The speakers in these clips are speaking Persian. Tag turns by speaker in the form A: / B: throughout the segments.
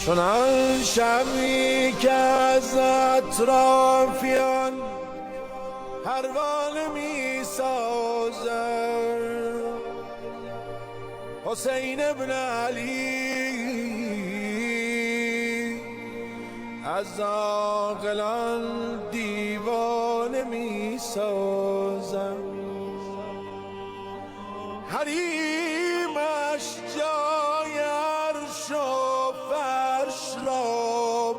A: چنان شمی که از اطرافیان پروانه می سازد. حسین ابن علی از عاقلان دیوانه می سازد. حریمش جای عرش و فرش را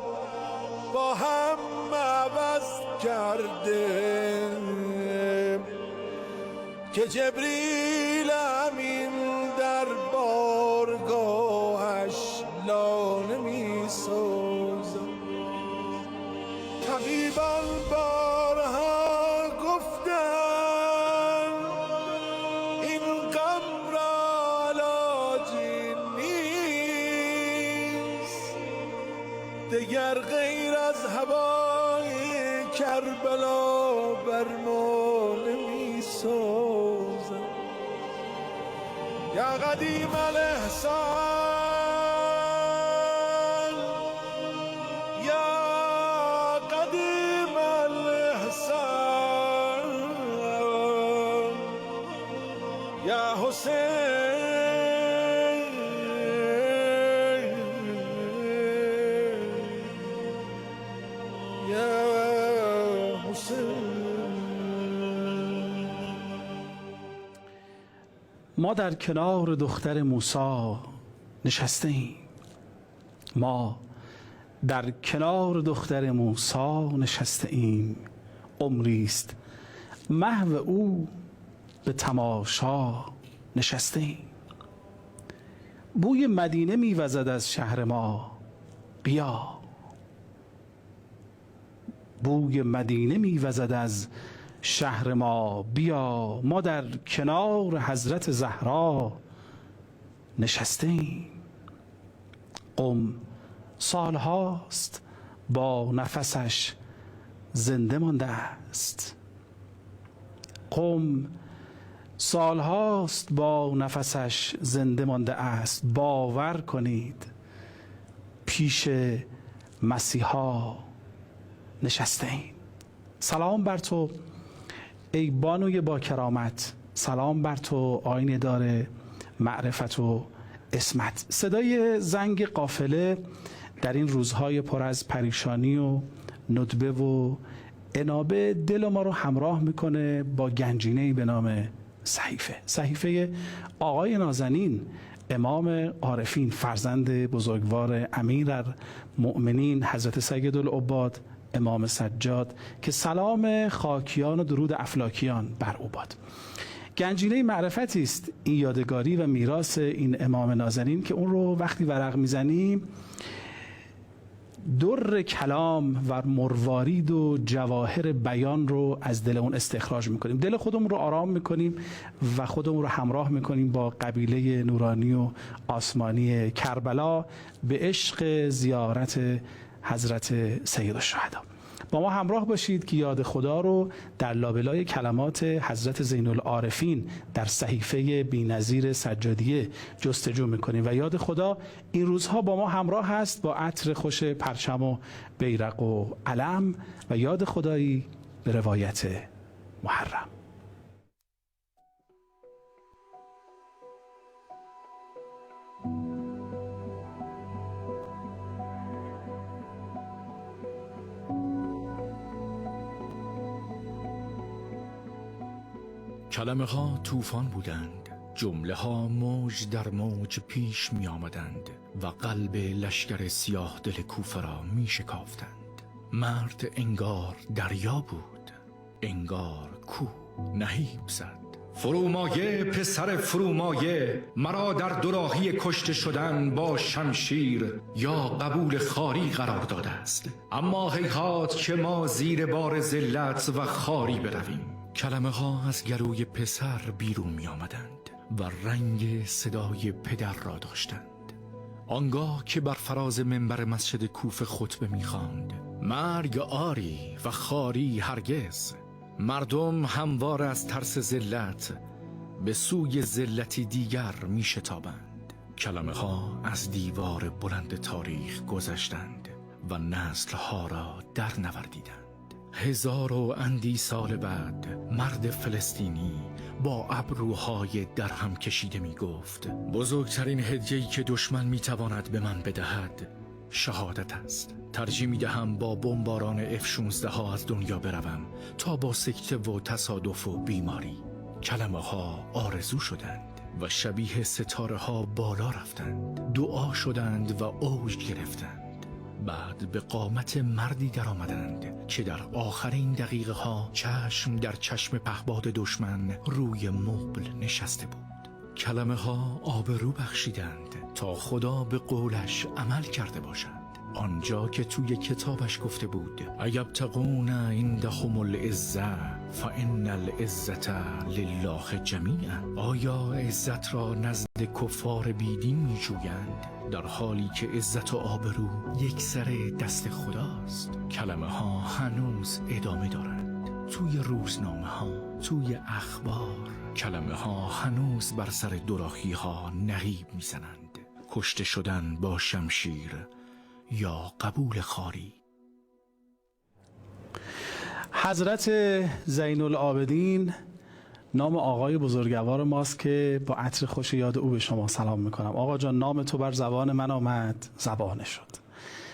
A: با هم عوض کرده که جبریل امین در بارگاهش لانه می سازد. طبیبان بارها گفتن این غم را علاجی نیست، دگر غیر از هوای کربلا بر ما نمی سازد. یا قدیم الاحسان، یا قدیم الاحسان، یا حسین، یا حسین.
B: ما در کنار دختر موسی نشسته ایم. ما در کنار دختر موسی نشسته ایم. عمریست محو او به تماشا نشسته ایم. بوی مدینه میوزد از شهر ما، بیا. بوی مدینه میوزد از شهر ما، بیا. ما در کنار حضرت زهرا نشسته ایم. قم سالهاست با نفسش زنده مانده است. قم سالهاست با نفسش زنده مانده است. باور کنید پیش مسیحا نشسته ایم. سلام بر تو ای بانوی با کرامت، سلام بر تو آینه دار معرفت و اسمت. صدای زنگ قافله در این روزهای پر از پریشانی و ندبه و انابه دل ما رو همراه میکنه با گنجینه‌ای به نام صحیفه. صحیفه آقای نازنین، امام عارفین، فرزند بزرگوار امیرالمؤمنین حضرت سیدالعباد امام سجاد، که سلام خاکیان و درود افلاکیان بر او باد. گنجینه معرفتی است این یادگاری و میراث این امام نازنین که اون رو وقتی ورق میزنیم در کلام و مروارید و جواهر بیان رو از دل اون استخراج میکنیم. دل خودمون رو آرام میکنیم و خودمون رو همراه میکنیم با قبیله نورانی و آسمانی کربلا به عشق زیارت حضرت سید الشهدا. با ما همراه باشید که یاد خدا رو در لابلای کلمات حضرت زین العارفین در صحیفه بی‌نظیر سجادیه جستجو میکنیم و یاد خدا این روزها با ما همراه هست با عطر خوش پرچم و بیرق و علم و یاد خدایی به روایت محرم.
C: کلمه ها طوفان بودند، جمله ها موج در موج پیش می آمدند و قلب لشکر سیاه دل کوفه را می شکافتند. مرد انگار دریا بود، انگار کوه نهیب زد. فرومایه پسر فرومایه، مرا در دوراهی کشته شدن با شمشیر یا قبول خاری قرار داده است. اما هیهات که ما زیر بار ذلت و خاری برویم. کلمه ها از گلوی پسر بیرون می آمدند و رنگ صدای پدر را داشتند. آنگاه که بر فراز منبر مسجد کوفه خطبه می خواند: مرگ آری و خاری هرگز. مردم هموار از ترس ذلت به سوی ذلتی دیگر می شتابند. کلمه ها از دیوار بلند تاریخ گذشتند و نسلها را در نوردیدند. 1000 و اندی سال بعد مرد فلسطینی با ابروهای در هم کشیده می گفت بزرگترین هدیه‌ای که دشمن می تواند به من بدهد شهادت است. ترجیح می دهم با بمباران F-16 ها از دنیا بروم تا با سکته و تصادف و بیماری. کلمه ها آرزو شدند و شبیه ستاره ها بالا رفتند، دعا شدند و اوج گرفتند. بعد به قامت مردی در آمدند که در آخرین دقیقه ها چشم در چشم پهباد دشمن روی مبل نشسته بود. کلمه ها آبرو بخشیدند تا خدا به قولش عمل کرده باشد. آنجا که توی کتابش گفته بود ایبتغون عندهم العزة فإن العزة لله جمیعا. آیا عزت را نزد کفار بیدین می جویند در حالی که عزت و آبرو یک سر دست خداست؟ کلمه ها هنوز ادامه دارند، توی روزنامه ها، توی اخبار. کلمه ها هنوز بر سر دوراخی ها نهیب می زنند. کشته شدن با شمشیر یا قبول خاری.
B: حضرت زین العابدین نام آقای بزرگوار ماست که با عطر خوش یاد او به شما سلام میکنم. آقا جان، نام تو بر زبان من آمد زبانه شد،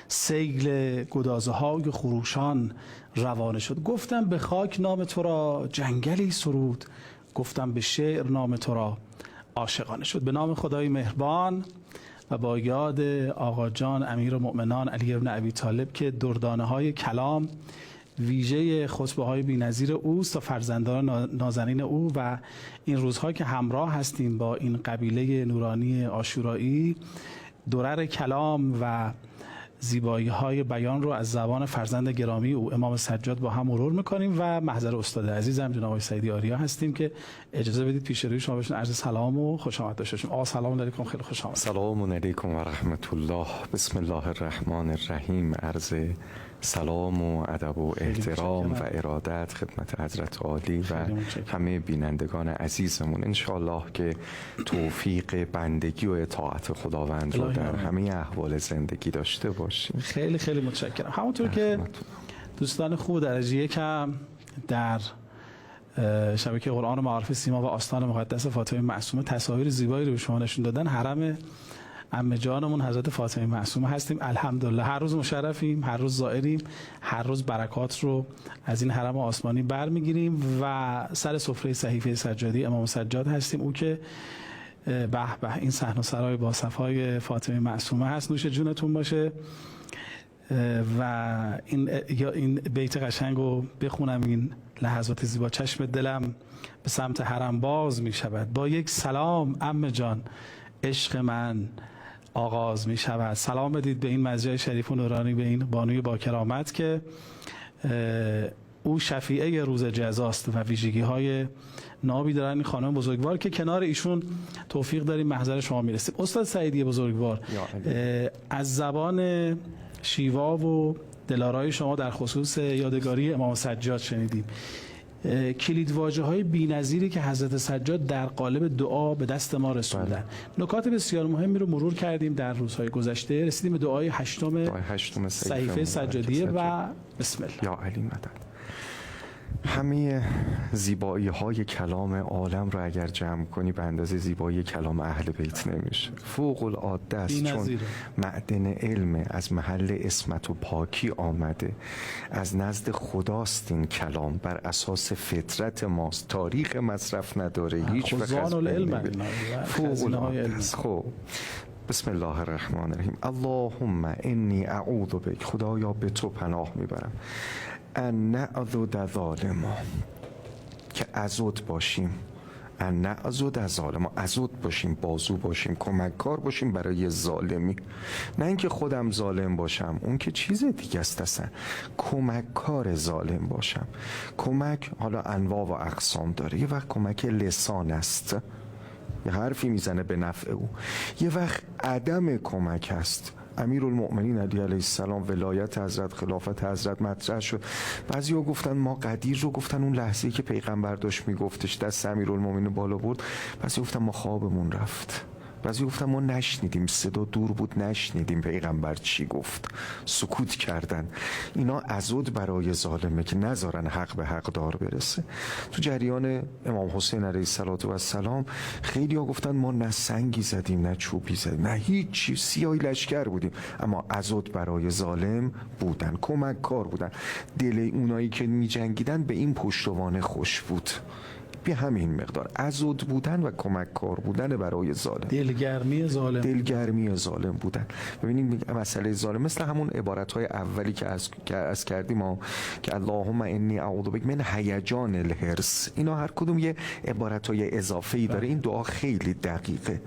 B: سیل گدازه های خروشان روانه شد. گفتم به خاک نام تو را جنگلی سرود، گفتم به شعر نام تو را عاشقانه شد. به نام خدای مهربان و با یاد آقا جان امیرالمؤمنان علی ابن ابی طالب که دردانه های کلام ویژه خطبه های بی‌نظیر اوست و فرزندان نازنین او و این روزها که همراه هستیم با این قبیله نورانی عاشورایی، درر کلام و زیبایی های بیان رو از زبان فرزند گرامی او امام سجاد با هم مرور میکنیم و محضر استاد عزیزم جناب آقای سعیدی آریا هستیم که اجازه بدید پیش روی شما بشین عرض سلام و خوش آمد داشته باشیم. آقا سلام علیکم، خیلی خوش آمد.
D: سلام علیکم و رحمت الله. بسم الله الرحمن الرحیم. عرض سلام و ادب و احترام و ارادت خدمت حضرت عالی و همه بینندگان عزیزمون. انشاءالله که توفیق بندگی و اطاعت خداوند رو در همه احوال زندگی داشته باشیم.
B: خیلی خیلی متشکرم. همونطور که دوستان خوب درجه یکم در شبکه قرآن و معارف سیما و آستان مقدس فاطمه معصومه تصاویر زیبایی رو به شما نشون دادن. حرم عمه جانمون حضرت فاطمه معصومه هستیم. الحمدلله هر روز مشرفیم، هر روز زائریم، هر روز برکات رو از این حرم آسمانی برمیگیریم و سر سفره صحیفه سجادی امام سجاد هستیم. او که به به این صحن و سرای با صفای فاطمه معصومه هست. نوش جونتون باشه و این بیت قشنگ رو بخونم. این لحظات زیبا. چشم دلم به سمت حرم باز می شود، با یک سلام عمه جان عشق من آغاز می شود. سلام بدید به این مزرعه شریف و نورانی، به این بانوی با کرامت که او شفیعه روز جزاست و ویژگی های نابی دارن این خانم بزرگوار که کنار ایشون توفیق داریم محضر شما میرسیم. استاد سعیدی بزرگوار، از زبان شیوا و دلارای شما در خصوص یادگاری امام سجاد شنیدیم. کلید واژه های بی‌نظیری که حضرت سجاد در قالب دعا به دست ما رسوندن. نکات بسیار مهمی رو مرور کردیم در روزهای گذشته. رسیدیم به دعای هشتم صحیفه سجادیه و بسم الله.
D: یا علی مدد. همه زیبایی های کلام عالم رو اگر جمع کنی به اندازه زیبایی کلام اهل بیت نمیشه. فوق العاده است، چون معدن علم، از محل اسمت و پاکی آمده، از نزد خداست. این کلام بر اساس فطرت ماست، تاریخ مصرف نداره، هیچ وقت فوق العاده است. خب بسم الله الرحمن الرحیم. اللهم انی اعوذ بک، خدایا به تو پناه میبرم، ان نعضد ظالما، که عضد باشیم، ان نعضد ظالما، عضد باشیم، بازو باشیم، کمککار باشیم برای ظالمی. نه اینکه خودم ظالم باشم، اون که چیز دیگه است اصلا. کمککار ظالم باشم. کمک حالا انواع و اقسام داره. یه وقت کمک لسان است، یه حرفی میزنه به نفع او. یه وقت عدم کمک است. امیرالمؤمنین علی علیه السلام ولایت حضرت، خلافت حضرت مطرح شد. بعضیا گفتن ما قدیر رو، گفتن اون لحظه‌ای که پیغمبر داشت میگفتش دست امیرالمؤمنین بالا برد. بعضیا گفتن ما خوابمون رفت. بعضی گفتن ما نشنیدیم، صدا دور بود نشنیدیم پیغمبر چی گفت، سکوت کردن. اینا عضد برای ظالمه که نذارن حق به حق دار برسه. تو جریان امام حسین علیه السلام خیلی ها گفتن ما نه سنگی زدیم نه چوبی زدیم نه هیچ چیز، سیاهی لشکر بودیم، اما عضد برای ظالم بودن، کمک کار بودن. دل اونایی که می جنگیدن به این پشتوانه خوش بود، به همین مقدار عضد بودن و کمک کار بودن برای ظالم، دلگرمی ظالم بودن. ببینید مسئله ظالم مثل همون عبارت‌های اولی که از کردیم ما که اللهم انی اعوذ بک من هیجان الحرص، اینا هر کدوم یه عبارت‌های اضافه‌ای داره. این دعا خیلی دقیقه.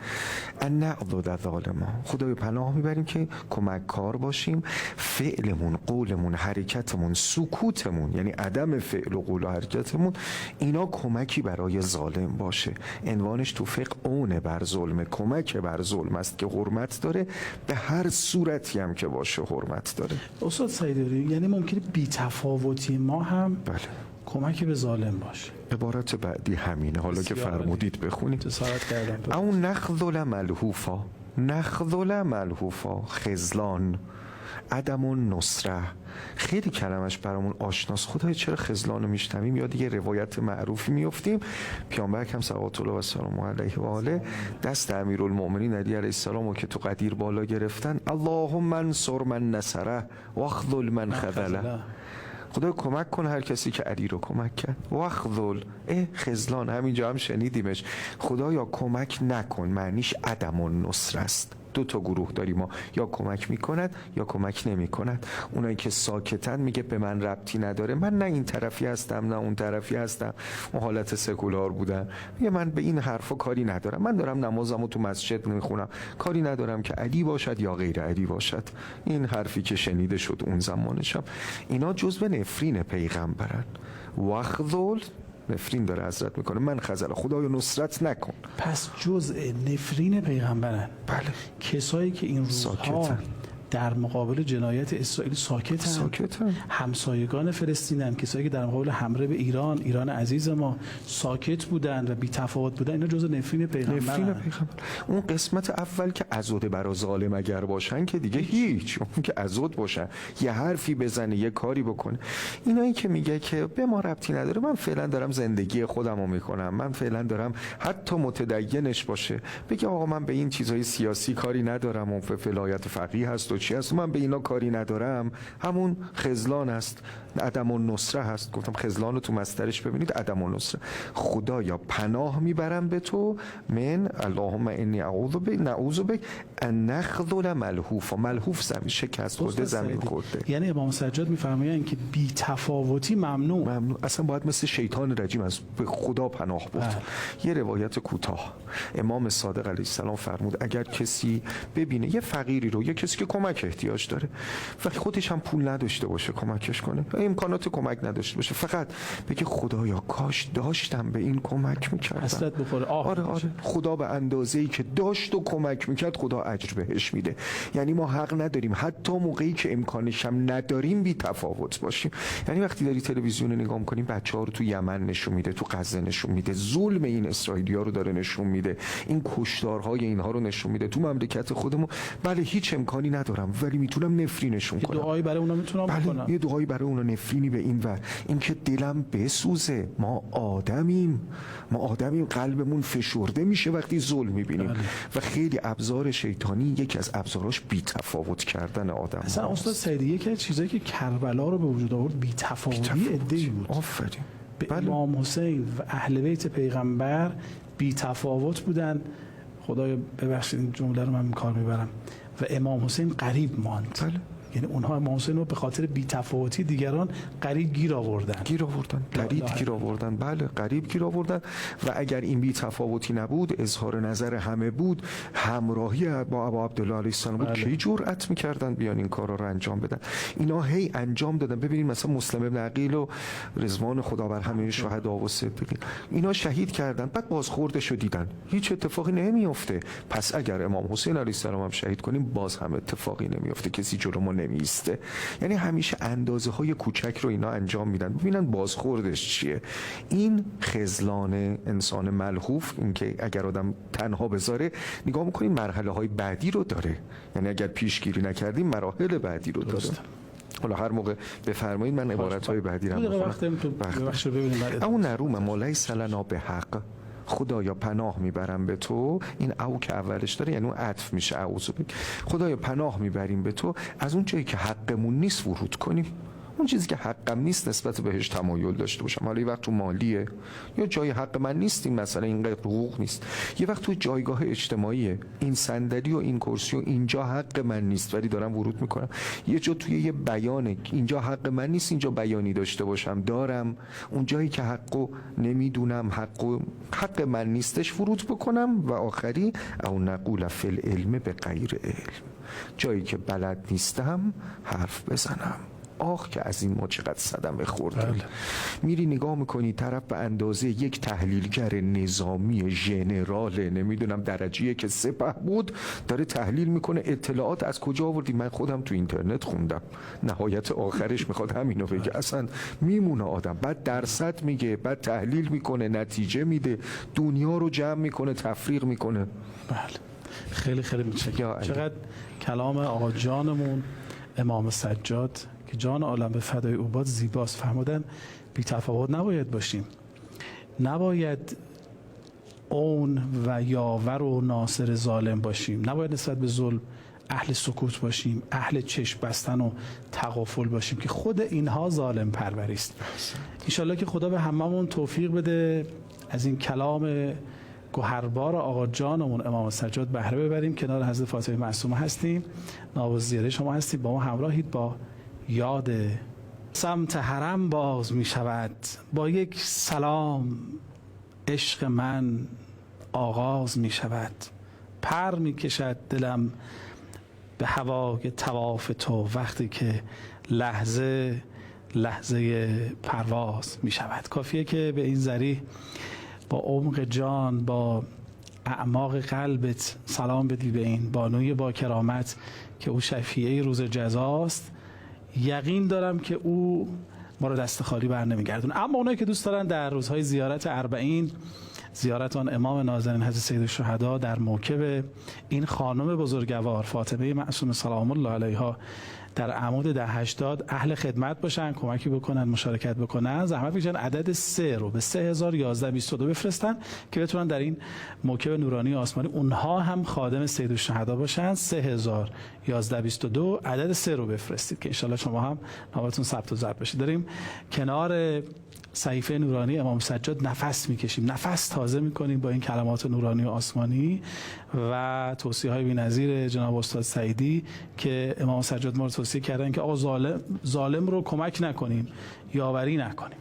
D: ان نعضد ظالما، خدای پناه میبریم که کمک کار باشیم، فعلمون، قولمون، حرکتمون، سکوتمون، یعنی عدم فعل و قول و حرکتمون، اینا کمکی برای ظالم باشه. عنوانش تو فقه اون بر ظلم، کمک بر ظلم است که حرمت داره، به هر صورتی هم که باشه حرمت داره.
B: استاد سیداری، یعنی ممکنه بی‌تفاوتی ما هم
D: بله
B: کمکی به ظالم باشه.
D: عبارت بعدی همینه، حالا که فرمودید بخونید.
B: جسارت کردم.
D: او نخذل ملحوفا، نخذل ملحوفا، خذلان، عدم النصره. خیلی کلمش برامون آشناست. خدای چرا خذلان رو میشنویم یاد یه روایت معروفی میافتیم. پیامبر اکرم صلوات الله و سلام علیه و آله دست امیرالمؤمنین علی علیه السلام که تو قدیر بالا گرفتن، اللهم انصر من نصره واخذل من خذله. خدا کمک کن هر کسی که علی رو کمک کرد. واخذل، خذلان همینجا هم شنیدیمش. خدایا کمک نکن، معنیش عدم النصر است. دو تا گروه داریم ما، یا کمک میکند یا کمک نمیکند. اونایی که ساکتن میگه به من ربطی نداره، من نه این طرفی هستم نه اون طرفی هستم، اون حالت سکولار بودن، میگه من به این حرفا کاری ندارم، من دارم نمازمو تو مسجد میخونم، کاری ندارم که علی باشد یا غیر علی باشد. این حرفی که شنیده شد اون زمانشم. اینا جزو نفرین پیغمبرن. واخذل نفرین داره حضرت میکنه، من خذل، خدایا نصرت نکن.
B: پس جزء نفرین پیغمبرن.
D: بله.
B: کسایی که این روزها در مقابل جنایت اسرائیل ساکتن. همسایگان فلسطینن، کسایی که در مقابل حمله به ایران عزیز ما ساکت بودن و بی تفاوت بودن، اینا جزء نفرین پیغمبرن.
D: اون قسمت اول که عضد برای ظالم اگر باشن که دیگه هیچ، اون که عضد باشن، یه حرفی بزنه یه کاری بکنه. اینایی که میگه که به ما ربطی نداره، من فعلا دارم زندگی خودمو میکنم، من فعلا دارم حتی متدینش باشه بگه آقا من به این چیزای سیاسی کاری ندارم، اون ولایت فقیه هست و چی هست، من به اینا کاری ندارم، همون خذلان است، عدم النصره هست. گفتم خذلان رو تو مصدرش ببینید، عدم النصره. خدایا پناه میبرم به تو، من اللهم انی نعوذ بک ان نخذل ملحوفا. ملحوف زمین شکست خورده، زمین خورده.
B: یعنی امام سجاد میفرمایند که بی تفاوتی ممنوع.
D: اصلا باید مثل شیطان رجیم از به خدا پناه برد. یه روایت کوتاه امام صادق علیه السلام فرمود اگر کسی ببینه یه فقیری رو، یه کسی که کمک احتیاج داره و خودش هم پول نداشته باشه کمکش کنه، امکانات کمک نداشته باشه، فقط بگه خدایا کاش داشتم به این کمک میکردم،
B: حسرت بخوره.
D: آره خدا به اندازه‌ای که داشت و کمک میکرد خدا اجر بهش میده. یعنی ما حق نداریم حتی موقعی که امکانش هم نداریم بی تفاوت باشیم. یعنی وقتی داری تلویزیون نگاه می‌کنی بچه‌ها رو تو یمن نشون میده، تو غزه نشون میده، ظلم این اسرائیلی‌ها رو داره نشون میده، این کشتارهای اینها رو نشون میده تو مملکت خودمون. بله هیچ امکانی ندارم ولی میتونم نفرینشون کنم.
B: دعایی برای اونا میتونم بکنم.
D: یه دعایی برای اونا، نفرینی به این و این که دلم بسوزه. ما آدمیم، قلبمون فشرده میشه وقتی ظلم میبینیم. و خیلی ابزار شیطانی یکی از ابزاراش بی تفاوت کردن آدم.
B: اصلا استاد سیدی یکی از چیزایی که کربلا رو به وجود آورد بی تفاوتی ادعی بود.
D: آفرین.
B: به امام حسین و اهل بیت پیغمبر بی تفاوت بودن. خدایا ببخشید این جمله رو من کار میبرم. و امام حسین غریب ماند. یعنی اونها امام حسین رو به خاطر بی‌تفاوتی دیگران غریب گیر آوردن،
D: غریب گیر آوردن. بله غریب گیر آوردن. و اگر این بی‌تفاوتی نبود، اظهار نظر همه بود، همراهی با ابا عبدالله علیه السلام بود، کی جرأت می‌کردن بیان این کارا رو انجام بدن؟ اینا هی انجام دادن. ببینید مثلا مسلم ابن عقیل و رضوان خدا بر همه شهدا و صدیقین، اینا شهید کردن، بعد بازخوردش رو دیدن، هیچ اتفاقی نمیفته. پس اگر امام حسین علیه السلام هم شهید کنیم باز هم اتفاقی نمیفته، کسی جلو ما نمیسته. یعنی همیشه اندازه های کوچک رو اینا انجام میدن ببینن بازخوردش چیه. این خذلان انسان ملهوف، این که اگر آدم تنها بذاره، نگاه میکنین مرحله های بعدی رو داره. یعنی اگر پیشگیری نکردیم مراحل بعدی رو داره. حالا هر موقع بفرمایید من عبارت‌های بعدی رو بخونم. اون نروم مولی سلنا به حق، خدایا پناه میبرم به تو. این او که اولش داره یعنی اون عطف میشه. اعوذ بک، خدایا پناه میبریم به تو از اون جایی که حقمون نیست ورود کنیم. اون چیزی که حقم نیست نسبت بهش تمایل داشته باشم. حالا یه وقت تو مالیه، یا جای حق من نیست، این مسئله اینقدر حقوق نیست. یه وقت تو جایگاه اجتماعیه، این صندلی و این کرسی و اینجا حق من نیست ولی دارم ورود میکنم. یه جا توی یه بیانه، اینجا حق من نیست، اینجا بیانی داشته باشم دارم. اون جایی که حقو نمیدونم، حق من نیستش ورود بکنم. و آخری او نقول فی العلم به غیر علم، جایی که بلد نیستم حرف بزنم. آخ که از این ما چقدر صدمه خوردیم. میری نگاه میکنی طرف به اندازه یک تحلیلگر نظامی ژنرال نمیدونم درجه‌ای که سپه بود داره تحلیل میکنه. اطلاعات از کجا آوردی؟ من خودم تو اینترنت خوندم. نهایت آخرش میخواد همینو بگه. اصلا میمونه آدم بعد درصد میگه، بعد تحلیل میکنه، نتیجه میده، دنیا رو جمع میکنه، تفریق میکنه.
B: بله خیلی خیلی متشکرم. چقدر کلام آقا جانمون امام سجاد که جان عالم به فدای او باد زیباست. فرمودن بی تفاوت نباید باشیم، نباید اون و یاور و ناصر ظالم باشیم، نباید نسبت به ظلم اهل سکوت باشیم، اهل چشم بستن و تغافل باشیم که خود اینها ظالم پروری است. انشالله که خدا به هممون توفیق بده از این کلام گوهربار آقا جانمون امام سجاد بهره ببریم. کنار حضرت فاطمه معصومه هستیم، نواز زیاره شما هستیم، با ما همراهید. با یاد سمت حرم باز می شود، با یک سلام عشق من آغاز می شود. پر می کشد دلم به هوای طواف تو وقتی که لحظه پرواز می شود. کافیه که به این ذریح با عمق جان، با اعماق قلبت سلام بدی به این بانوی با کرامت که او شفیعه روز جزاست. یقین دارم که او ما رو دست خالی بر نمیگردون. اما اونایی که دوست دارن در روزهای زیارت اربعین، زیارت آن امام نازنین حضرت سید الشهدا در موکب این خانم بزرگوار فاطمه معصومه سلام الله علیها در عمود 1080 اهل خدمت باشن، کمکی بکنن، مشارکت بکنن، زحمت بکشن عدد 3 رو به 301122 بفرستن که بتونن در این موکب نورانی آسمانی اونها هم خادم سید الشهدا باشن. 301122 عدد 3 رو بفرستید که انشالله شما هم نامتون ثبت و ضبط بشه. داریم کنار صحیفه نورانی امام سجاد نفس میکشیم، نفس تازه میکنیم با این کلمات نورانی و آسمانی و توصیه های بی‌نظیر جناب استاد سعیدی که امام سجاد ما رو توصیه کردن که آقا ظالم رو کمک نکنیم، یاوری نکنیم،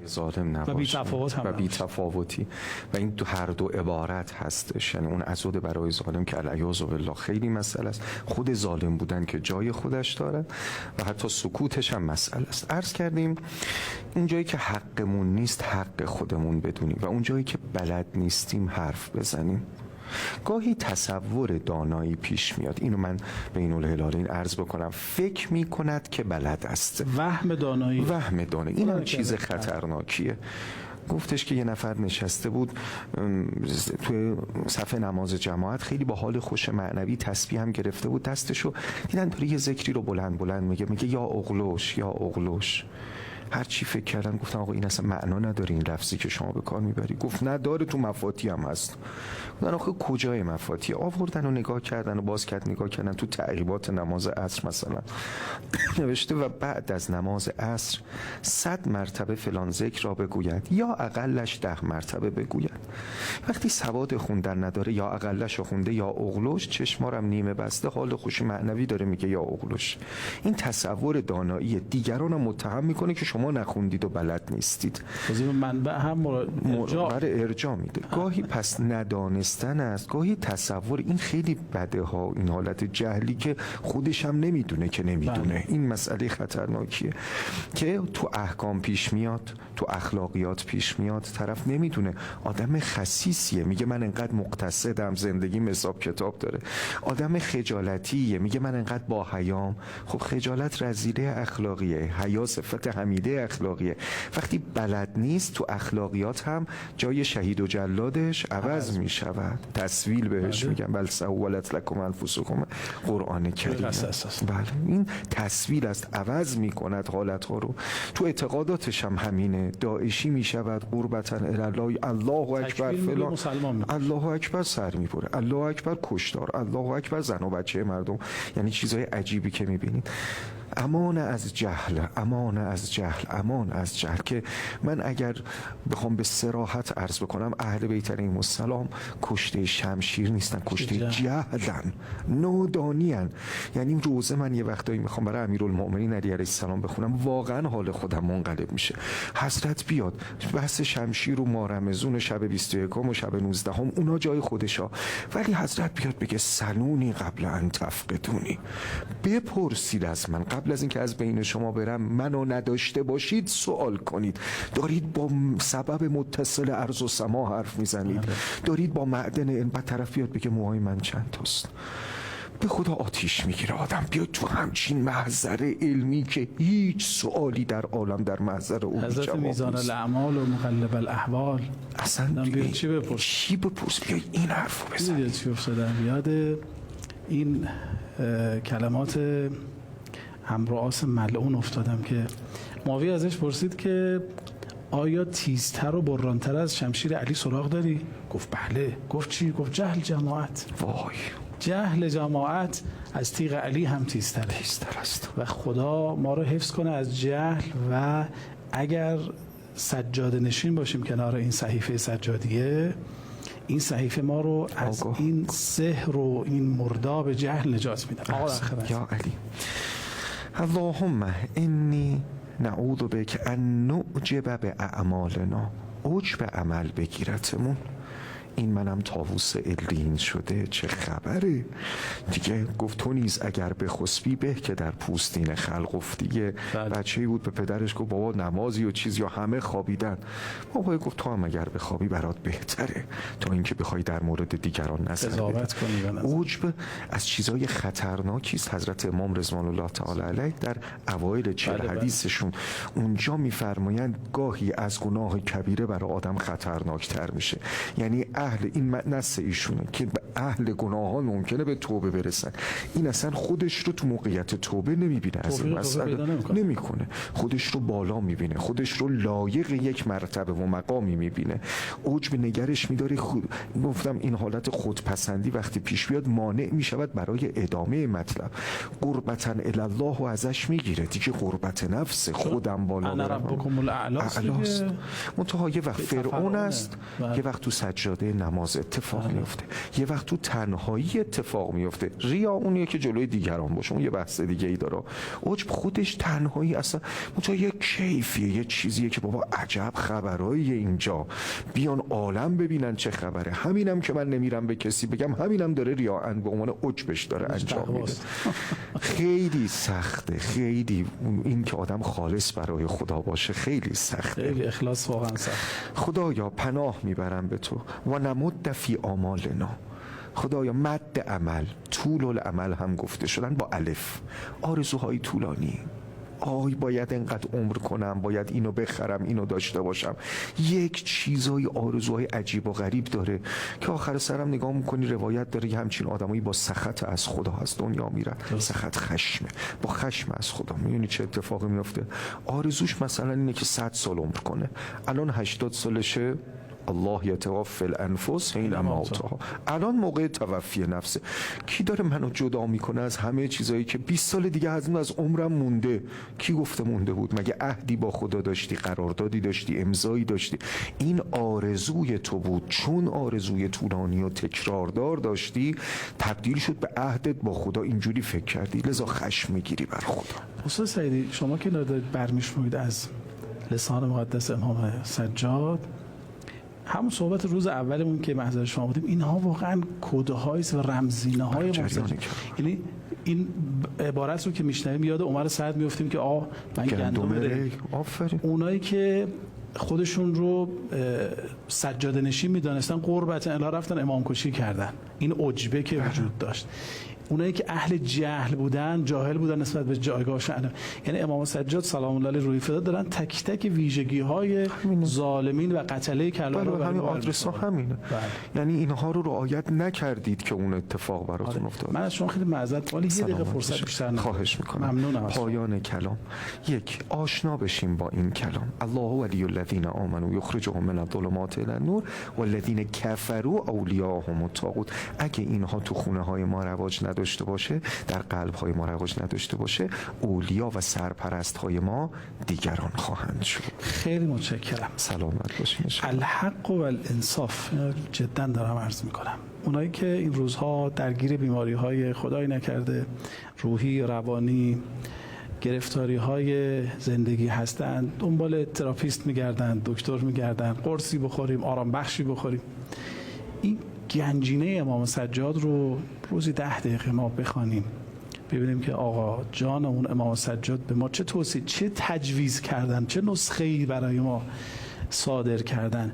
D: ظالم نباشیم و بی تفاوتی. و این هر دو عبارت هستش. یعنی اون عضد برای ظالم که العیاذ بالله خیلی مسئله است، خود ظالم بودن که جای خودش داره و حتی سکوتش هم مسئله است. عرض کردیم اون جایی که حقمون نیست حق خودمون بدونیم و اون جایی که بلد نیستیم حرف بزنیم. گاهی تصور دانایی پیش میاد، اینو من به این الهلالین عرض بکنم، فکر میکند که بلد است.
B: وهم دانایی
D: این هم چیز خطرناکیه. گفتش که یه نفر نشسته بود توی صف نماز جماعت، خیلی با حال خوش معنوی، تسبیح هم گرفته بود دستشو، دیدن داره یه ذکری رو بلند میگه یا اغلوش یا اغلوش. هر چی فکر کردن گفتن آقا این اصلا معنا نداره این لفظی که شما به کار میبری. گفت نداره، تو مفاتی هم هست. گفتن آخه کجای مفاتی؟ آوردن و نگاه کردن و باز کرد نگاه کردن تو تعقیبات نماز عصر مثلا نوشته و بعد از نماز عصر 100 مرتبه فلان ذکر را بگوید یا اقلش 10 مرتبه بگوید. وقتی سواد خوندن نداره یا اقلش رو خونده یا اغلوش، چشمارم نیمه بسته، حال خوش معنوی داره میگه یا اغلوش. این تصور دانایی دیگران رو متهم میکنه که شما شما نخوندید و بلد نیستید.
B: توضیح منبع هم
D: برای ارجاع میده. گاهی پس ندانستن است، گاهی تصور. این خیلی بده ها، این حالت جهلی که خودش هم نمیدونه که نمیدونه. این مسئله خطرناکیه که تو احکام پیش میاد، تو اخلاقیات پیش میاد. طرف نمیدونه، آدم خسیسیه میگه من انقدر مقتصدم، زندگیم حساب کتاب داره. آدم خجالتیه میگه من انقدر با حیام. خب خجالت رذیله اخلاقیه، حیا صفت حمیده اخلاقیه. وقتی بلد نیست تو اخلاقیات هم جای شهید و جلادش عوض می شود. تسویل بهش میگن، بل سولت لکم انفسکم، قرآن کریم. بله این تسویل است، عوض می کند حالت ها رو. تو اعتقاداتش هم همینه. داعشی می شود قربتا الی الله اکبر فلان، الله اکبر سر می بره، الله اکبر کشتار، الله اکبر زن و بچه مردم. یعنی چیزای عجیبی که می بینید. امان از جهل، امان از جهل، امان از جهل. که من اگر بخوام به صراحت عرض بکنم، اهل بیت علیهم السلام کشته شمشیر نیستن، کشته جهلن، نادانیان. یعنی این روزه من یه وقتایی میخوام برای امیرالمؤمنین علی علیه السلام بخونم، واقعا حال خودم منقلب میشه. حضرت بیاد بحث شمشیر و مارمزون شب 21 و شب 19 اونا جای خودشا، ولی حضرت بیاد بگه سلونی قبل ان تفقدونی، بپرسید از من قبل از اینکه از بین شما برم، منو نداشته باشید سوال کنید. دارید با سبب متصل ارض و سما حرف میزنید، دارید با معدن این. بعد طرف بیاد بگه موهای من چند تاست. به خدا آتیش میگیره آدم بیاد تو همچین محضر علمی که هیچ سوالی در عالم در محضر او
B: حضرت
D: جواب
B: میزان
D: نیست.
B: الاعمال و مقلب الاحوال.
D: اصلا
B: بیاد چی بپرس؟
D: چی بپرس؟ بیای این حرفو بزن.
B: چی افتادم یاد این کلمات همرؤاس ملعون افتادم که معاویه ازش پرسید که آیا تیزتر و برانتر از شمشیر علی سراغ داری؟ گفت بله. گفت چی؟ گفت جهل جماعت.
D: وای،
B: جهل جماعت از تیغ علی هم تیزتره.
D: تیزتر است.
B: و خدا ما رو حفظ کنه از جهل. و اگر سجاده نشین باشیم کنار این صحیفه سجادیه، این صحیفه ما رو از این سحر و این مرداب جهل نجات میده.
D: یا علی، اللهم انی نعوذ بک ان نعجب به اعمالنا، عجب عمل بگیرتمون. این منم طاووس علیین شده، چه خبره دیگه. گفت تو نیز اگر بخسبی به که در پوستین خلق افتی. بچه‌ای بود به پدرش گفت بابا نمازی و چیز، یا همه خوابیدن. بابا گفت تو هم اگر بخوابی برات بهتره تا اینکه بخوای در مورد دیگران نظر بدی. عجب از چیزای خطرناکی است. حضرت امام رضوان الله تعالی علیه در اوایل 40 حدیثشون اونجا میفرمایند گاهی از گناه کبیره برای آدم خطرناکتر میشه. یعنی اهل این نص ایشونه که اهل گناهان ممکنه به توبه برسن، این اصلا خودش رو تو موقعیت توبه نمیبینه، از این مسئله نمیکنه، خودش رو بالا میبینه، خودش رو لایق یک مرتبه و مقامی میبینه. عجب نگرش میداره. گفتم این حالت خودپسندی وقتی پیش بیاد مانع میشود برای ادامه مطلب. قربتن الله و ازش میگیره دیگه. قربت نفس، خودم بالا
B: انا ربکم الاعلاست.
D: منتها یه وقت فرعون است، یه وقت تو سجاده نماز اتفاق میفته، یه وقت تو تنهایی اتفاق میفته. ریا اونیه که جلوی دیگران باشه، اون یه بحث دیگه ای داره. عجب خودش تنهایی اصلا منتها یه کیفیه، یه چیزیه که بابا عجب خبرایی اینجا، بیان عالم ببینن چه خبره. همینم که من نمیرم به کسی بگم، همینم داره ریاء به عنوان عجبش داره انجام میده. خیلی سخته، خیلی این که آدم خالص برای خدا باشه خیلی سخته،
B: خیلی اخلاص واقعا سخت.
D: خدایا پناه میبرم به تو و نمد فی آمالنا. خدایا مد عمل، طول العمل هم گفته شدن با الف، آرزوهای طولانی. باید انقدر عمر کنم، باید اینو بخرم، اینو داشته باشم. یک چیزای آرزوهای عجیب و غریب داره که آخر سرم نگاه میکنی روایت داره همچین آدمایی با سخط از خدا از دنیا میرن. سخط خشمه، با خشم از خدا. میدونی چه اتفاقی میفته؟ آرزوش مثلا اینه که 100 سال عمر کنه، الان 80 سالشه. الله یتوفی الانفس حین موتها. الان موقع توفی نفسه. کی داره منو جدا میکنه از همه چیزایی که 20 سال دیگه از عمرم مونده؟ کی گفته مونده بود؟ مگه عهدی با خدا داشتی، قراردادی داشتی، امضایی داشتی؟ این آرزوی تو بود. چون آرزوی طولانی و تکراردار داشتی، تبدیل شد به عهدت با خدا. اینجوری فکر کردی، لذا خشم میگیری بر خدا.
B: استاد سعیدی، شما که دارید برمیشمونید از لسان مقدس امام سجاد. همون صحبت روز اولمون که محضر شما بودیم، اینها واقعا کده‌های و رمزینه‌های مستجاب. یعنی این عبارت رو که میشنویم یاد عمر سعد میافتیم که من گندم ری.
D: آفرین.
B: اونایی که خودشون رو سجاده نشین میدانستن قربت الی رفتن امام کشی کردن. این عجبه که وجود داشت. اونایی که اهل جهل بودن، جاهل بودن نسبت به جایگاه شأن، یعنی امام سجاد سلام الله علیه روحی فدا دارن تک تک ویژگی‌های ظالمین و قتله کربلا رو
D: همین آدرس ها همینه. یعنی اینها رو رعایت نکردید که اون اتفاق براتون افتاد.
B: من از شما خیلی معذرت، ولی یه دقیقه فرصت بیشتر ندارم.
D: خواهش میکنم.
B: ممنونم.
D: پایان کلام. یک، آشنا بشیم با این کلام. الله ولی الذین آمنوا یخرجهم من الظلمات الی النور والذین کفروا اولیاءهم الطاغوت. اگه اینها تو خونه های ما رواج نداشته باشه، در قلب های ما رواج نداشته باشه، اولیا و سرپرست های ما دیگران خواهند شد.
B: خیلی متشکرم.
D: سلامت باشین.
B: الحق و الانصاف، جدا دارم عرض میکنم. اونایی که این روزها درگیر بیماری های خدای نکرده روحی، روانی، گرفتاری های زندگی هستند، دنبال تراپیست میگردند، دکتر میگردند، قرصی بخوریم، آرام بخشی بخوریم، این گنجینه امام سجاد رو روزی 10 دقیقه ما بخوانیم، ببینیم که آقا جانمون امام سجاد به ما چه توصیه، چه تجویز کردن، چه نسخه‌ای برای ما صادر کردن،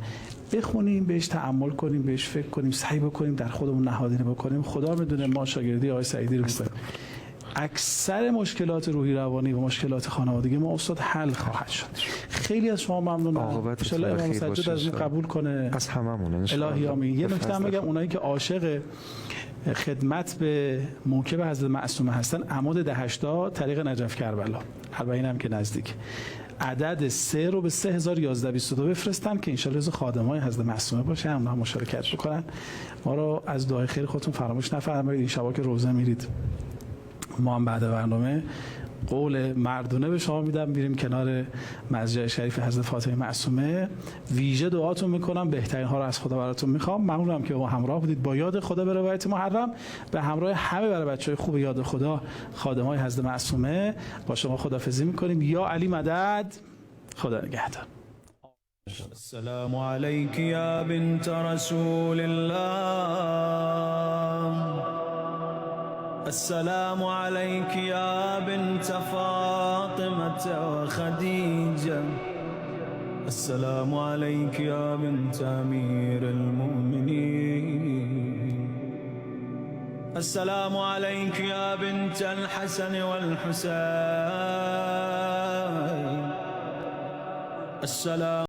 B: بخونیم، بهش تأمل کنیم، بهش فکر کنیم، سعی بکنیم در خودمون نهادینه بکنیم. خدا میدونه ما شاگردی آقای سعیدی رو می‌کنیم. اکثر مشکلات روحی روانی و مشکلات خانوادگی ما استاد حل خواهد شد. خیلی از شما ممنونم. ان شاء الله امام سجاد از این قبول کنه.
D: از هممون ان شاء الله.
B: الهی آمین. یه نکته هم بگم، اونایی که عاشق خدمت به موکب حضرت معصومه هستن، عمود 80 طریق نجف کربلا، البته هم که نزدیک، عدد 3 رو به 301122 بفرستن که انشالله از خادمای حضرت معصومه باشه، هم مشارکت بکنن. ما رو از دعای خیر خودتون فراموش نفرمایید. این شبا که روزه میرید، ما هم بعد برنامه قول مردونه به شما میدم، میریم کنار مسجد شریف حضرت فاطمه معصومه، ویژه دعاتون میکنم، بهترین ها رو از خدا براتون میخوام. ممنونم که با همراه بودید. با یاد خدا به روایت محرم، به همراه همه برای بچهای خوب یاد خدا خادمای حضرت معصومه با شما خداحافظی میکنیم. یا علی مدد. خدا نگهدار.
E: السلام علیک یا بنت رسول الله، السلام عليك يا بنت فاطمة وخديجة، السلام عليك يا بنت أمير المؤمنين، السلام عليك يا بنت الحسن والحسين، السلام